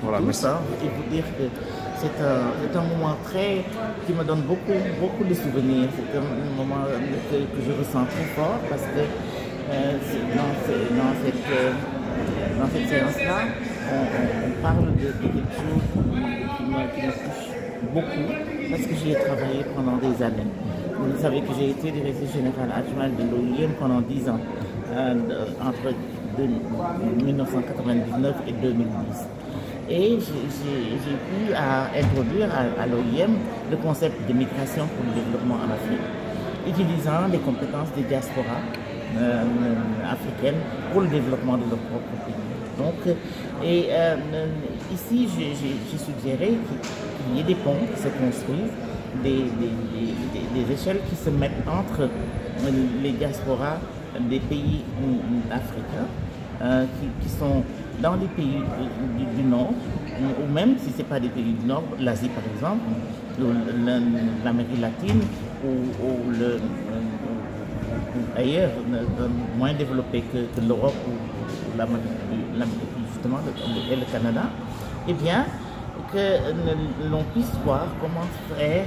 Voilà, tous, hein, et vous dire que c'est un moment qui me donne beaucoup de souvenirs. C'est un moment que je ressens très fort parce que dans cette séance-là, on parle de quelque chose qui me touche beaucoup parce que j'y ai travaillé pendant des années. Vous savez que j'ai été directrice générale adjointe de l'OIM pendant 10 ans, entre 1999 et 2010. Et j'ai pu introduire à l'OIM le concept de migration pour le développement en Afrique, utilisant les compétences des diasporas africaines pour le développement de leur propre pays. Donc, ici, j'ai suggéré qu'il y ait des ponts qui se construisent, des échelles qui se mettent entre les diasporas des pays africains qui sont dans les pays du Nord, ou même si ce n'est pas des pays du Nord, l'Asie par exemple, l'Amérique latine ou ailleurs, moins développé que l'Europe ou l'Amérique justement, et le Canada, eh bien, que l'on puisse voir comment faire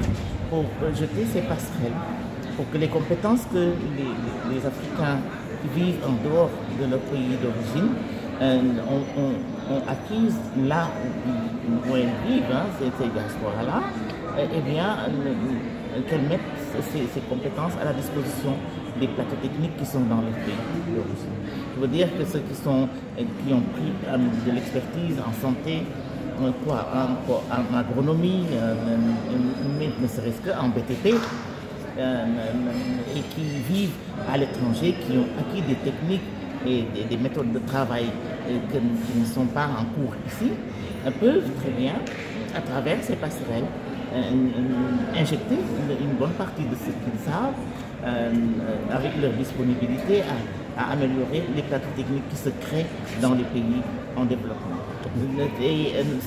pour jeter ces passerelles, pour que les compétences que les Africains qui vivent en dehors de leur pays d'origine ont acquises là où elles vivent, hein, ces diasporas-là, eh bien, qu'elles mettent ces compétences à la disposition des plateaux techniques qui sont dans leur pays d'origine. Je veux dire que ceux qui ont pris de l'expertise en santé, en agronomie, mais ne serait-ce qu'en BTP, et qui vivent à l'étranger, qui ont acquis des techniques et des méthodes de travail qui ne sont pas en cours ici, peuvent très bien, à travers ces passerelles, injecter une bonne partie de ce qu'ils savent avec leur disponibilité à améliorer les plateaux techniques qui se créent dans les pays en développement.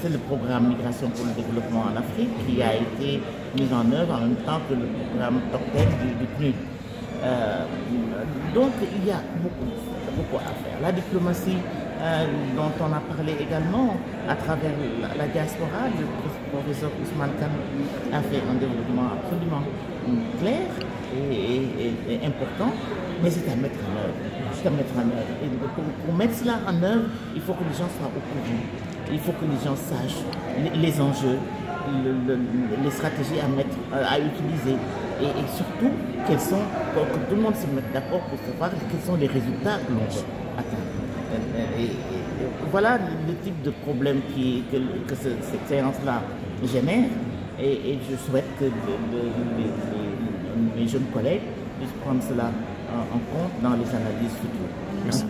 C'est le programme Migration pour le développement en Afrique qui a été mis en œuvre en même temps que le programme Top 10 du PNUD. Donc il y a beaucoup à faire. La diplomatie dont on a parlé également à travers la diaspora, le professeur Ousmane Kane a fait un développement absolument clair et important, mais c'est à mettre en œuvre. Et pour mettre cela en œuvre, il faut que les gens soient au courant. Il faut que les gens sachent les enjeux, les stratégies à utiliser et surtout que tout le monde se mette d'accord pour savoir quels sont les résultats que l'on veut atteindre. Et voilà le type de problème que cette séance-là génère et je souhaite que mes jeunes collègues puissent prendre cela en compte dans les analyses futures. Merci.